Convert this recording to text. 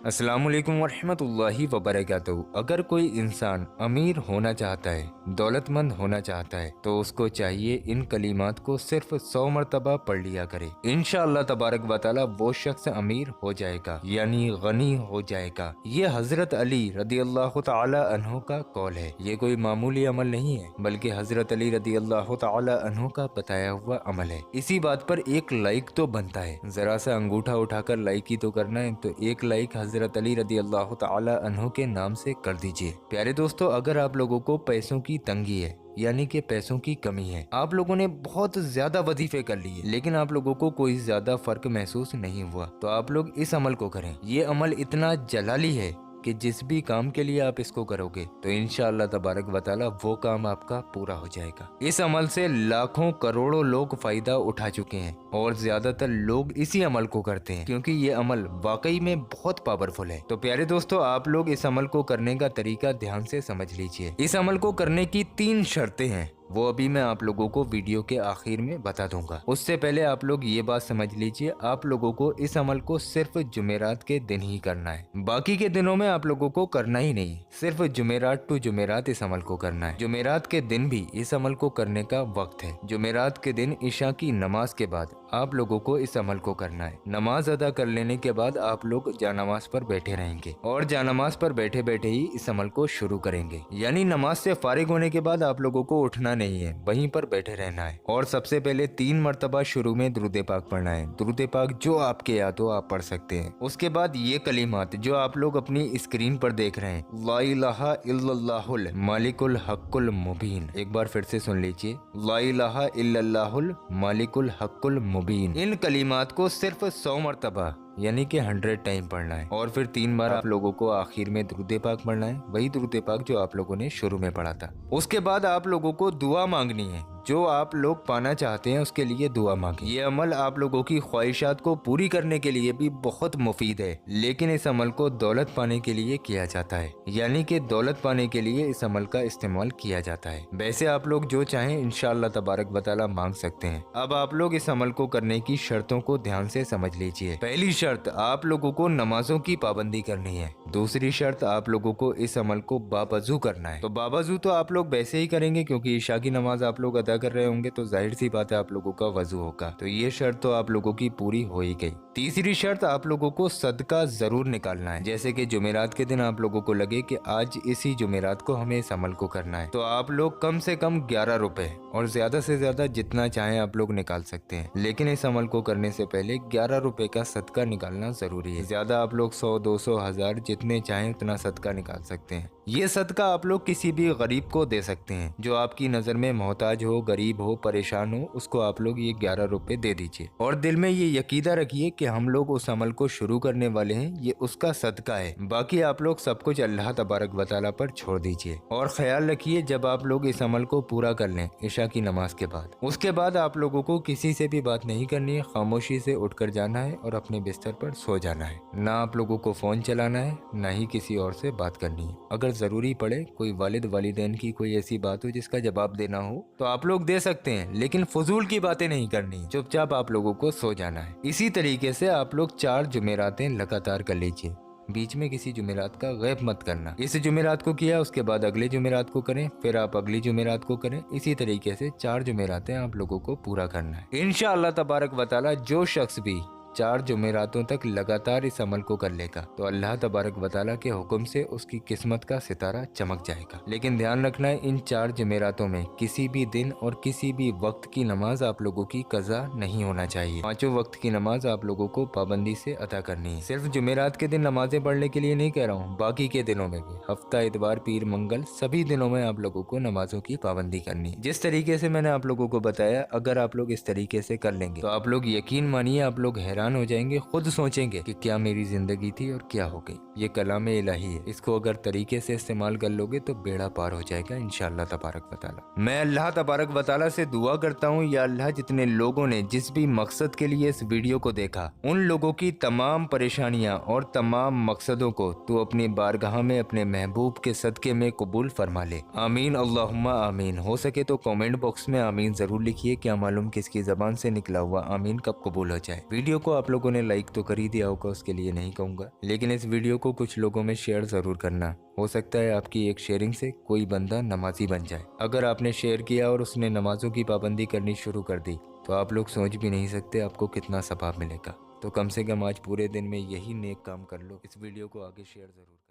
अस्सलाम वालेकुम वरहमतुल्लाहि वबरकातुहू। अगर कोई इंसान अमीर होना चाहता है, दौलतमंद होना चाहता है, तो उसको चाहिए इन कलीमात को सिर्फ 100 मरतबा पढ़ लिया करे। इंशाअल्लाह तबारक व तआला वो शख्स अमीर हो जाएगा, यानी गनी हो जाएगा। ये हजरत अली रदी अल्लाह तआला अन्हु का कौल है। ये कोई मामूली अमल नहीं है, बल्कि हजरत अली रदी अल्लाह तआला अन्हु का बताया हुआ अमल है। इसी बात पर एक लाइक तो बनता है। जरा सा अंगूठा उठाकर लाइक ही तो करना है, तो एक लाइक हजरत अली रदी अल्लाह तआला अन्हु के नाम से कर दीजिए। प्यारे दोस्तों, अगर आप लोगों को पैसों की तंगी है, यानी कि पैसों की कमी है, आप लोगों ने बहुत ज्यादा वजीफे कर लिए, लेकिन आप लोगों को कोई ज्यादा फर्क महसूस नहीं हुआ, तो आप लोग इस अमल को करें। ये अमल इतना जलाली है कि जिस भी काम के लिए आप इसको करोगे तो इंशाअल्लाह तबारक व तआला वो काम आपका पूरा हो जाएगा। इस अमल से लाखों करोड़ों लोग फायदा उठा चुके हैं और ज्यादातर लोग इसी अमल को करते हैं, क्योंकि ये अमल वाकई में बहुत पावरफुल है। तो प्यारे दोस्तों, आप लोग इस अमल को करने का तरीका ध्यान से समझ लीजिए। इस अमल को करने की 3 शर्तें हैं, वो अभी मैं आप लोगों को वीडियो के आखिर में बता दूंगा। उससे पहले आप लोग ये बात समझ लीजिए, आप लोगों को इस अमल को सिर्फ जुमेरात के दिन ही करना है। बाकी के दिनों में आप लोगों को करना ही नहीं, सिर्फ जुमेरात टू जुमेरात इस अमल को करना है। जुमेरात के दिन भी इस अमल को करने का वक्त है। जुमेरात के दिन इशा की नमाज के बाद आप लोगों को इस अमल को करना है। नमाज अदा कर लेने के बाद आप लोग जानमाज पर बैठे रहेंगे और जानमाज पर बैठे बैठे ही इस अमल को शुरू करेंगे। यानी नमाज से फारिग होने के बाद आप लोगों को उठना नहीं है, वहीं पर बैठे रहना है। और सबसे पहले 3 मरतबा शुरू में दुरूद पाक पढ़ना है। दुरूद पाक जो आपके याद हो आप पढ़ सकते हैं। उसके बाद ये कलीमात जो आप लोग अपनी स्क्रीन पर देख रहे हैं, ला इलाहा इल्लल्लाहुल मालिकुल हक्कुल मुबीन। एक बार फिर से सुन लीजिए, ला इलाहा इल्लल्लाहुल मालिकुल हक्कुल मुबीन। इन कलीमात को सिर्फ 100 मरतबा यानी कि 100 टाइम पढ़ना है। और फिर 3 बार आप लोगों को आखिर में दुरूद पाक पढ़ना है, वही दुरूद पाक जो आप लोगों ने शुरू में पढ़ा था। उसके बाद आप लोगों को दुआ मांगनी है, जो आप लोग पाना चाहते हैं उसके लिए दुआ मांगे। ये अमल आप लोगों की ख्वाहिशात को पूरी करने के लिए भी बहुत मुफीद है, लेकिन इस अमल को दौलत पाने के लिए किया जाता है, यानी कि दौलत पाने के लिए इस अमल का इस्तेमाल किया जाता है। वैसे आप लोग जो चाहें इंशाअल्लाह तबारक व तआला मांग सकते हैं। अब आप लोग इस अमल को करने की शर्तों को ध्यान से समझ लीजिए। पहली शर्त, आप लोगों को नमाजों की पाबंदी करनी है। दूसरी शर्त, आप लोगों को इस अमल को बावजू करना है। तो बावजू तो आप लोग वैसे ही करेंगे, क्योंकि ईशा की नमाज आप लोग अदा कर रहे होंगे, तो जाहिर सी बात है आप लोगों का वजू होगा। तो ये शर्त तो आप लोगों की पूरी हो ही गई। तीसरी शर्त, आप लोगों को सदका जरूर निकालना है। जैसे कि जुमेरात के दिन आप लोगों को लगे कि आज इसी जुमेरात को हमें इस अमल को करना है, तो आप लोग कम से कम 11 रुपए और ज्यादा से ज्यादा जितना चाहें आप लोग निकाल सकते हैं। लेकिन इस अमल को करने से पहले 11 रुपए का सदका निकालना जरूरी है। ज्यादा आप लोग 100, 200, 1000 जितने चाहें उतना सदका निकाल सकते हैं। ये सदका आप लोग किसी भी गरीब को दे सकते हैं, जो आपकी नजर में मोहताज हो, गरीब हो, परेशान हो, उसको आप लोग ये 11 रुपए दे दीजिए। और दिल में ये यकीदा रखिए कि हम लोग उस अमल को शुरू करने वाले हैं, ये उसका सदका है। बाकी आप लोग सब कुछ अल्लाह तबारक व तआला पर छोड़ दीजिए। और ख्याल रखिए, जब आप लोग इस अमल को पूरा कर लें इशा की नमाज के बाद, उसके बाद आप लोगों को किसी से भी बात नहीं करनी है। खामोशी से उठकर जाना है और अपने बिस्तर पर सो जाना है। ना आप लोगों को फोन चलाना है, ना ही किसी और से बात करनी है। अगर जरूरी पड़े, कोई वालिद वालिदैन की कोई ऐसी बात हो जिसका जवाब देना हो, तो आप लोग दे सकते हैं, लेकिन फजूल की बातें नहीं करनी। चुपचाप आप लोगों को सो जाना है। इसी तरीके से आप लोग 4 जुमेरातें लगातार कर लीजिए। बीच में किसी जुमेरात का गैप मत करना। इस जुमेरात को किया, उसके बाद अगले जुमेरात को करें, फिर आप अगली जुमेरात को करें। इसी तरीके से 4 जुमेरातें आप लोगों को पूरा करना है। इंशाअल्लाह तबारक व तआला जो शख्स भी 4 जुमेरातों तक लगातार इस अमल को कर लेगा, तो अल्लाह तबारक व तआला के हुक्म से उसकी किस्मत का सितारा चमक जाएगा। लेकिन ध्यान रखना है, इन 4 जुमेरातों में किसी भी दिन और किसी भी वक्त की नमाज आप लोगों की कज़ा नहीं होना चाहिए। 5 वक्त की नमाज आप लोगों को पाबंदी से अदा करनी है। सिर्फ जुमेरात के दिन नमाजें पढ़ने के लिए नहीं कह रहा हूँ, बाकी के दिनों में भी, हफ्ता, इतवार, पीर, मंगल, सभी दिनों में आप लोगों को नमाजों की पाबंदी करनी है। जिस तरीके से मैंने आप लोगों को बताया, अगर आप लोग इस तरीके से कर लेंगे तो आप लोग यकीन मानिए आप लोग हैरान हो जाएंगे, खुद सोचेंगे कि क्या मेरी जिंदगी थी और क्या हो गई। ये कलाम इलाही है, इसको अगर तरीके से इस्तेमाल कर लोगे तो बेड़ा पार हो जाएगा इंशाअल्लाह तबारक व तआला। मैं अल्लाह तबारक व तआला से दुआ करता हूँ, या अल्लाह जितने लोगों ने जिस भी मकसद के लिए इस वीडियो को देखा, उन लोगों की तमाम परेशानियां और तमाम मकसदों को तू अपनी बारगाह में अपने महबूब के सदके में कबूल फरमा ले। आमीन अल्लाहुम्मा आमीन। हो सके तो कमेंट बॉक्स में आमीन जरूर लिखिए, क्या मालूम किसकी जबान से निकला हुआ आमीन कब कबूल हो जाए। वीडियो को आप लोगों ने लाइक तो कर ही दिया होगा, उसके लिए नहीं कहूँगा, लेकिन इस वीडियो को कुछ लोगों में शेयर ज़रूर करना। हो सकता है आपकी एक शेयरिंग से कोई बंदा नमाजी बन जाए। अगर आपने शेयर किया और उसने नमाजों की पाबंदी करनी शुरू कर दी तो आप लोग सोच भी नहीं सकते आपको कितना सवाब मिलेगा। तो कम से कम आज पूरे दिन में यही नेक काम कर लो। इस वीडियो को आगे शेयर ज़रूर।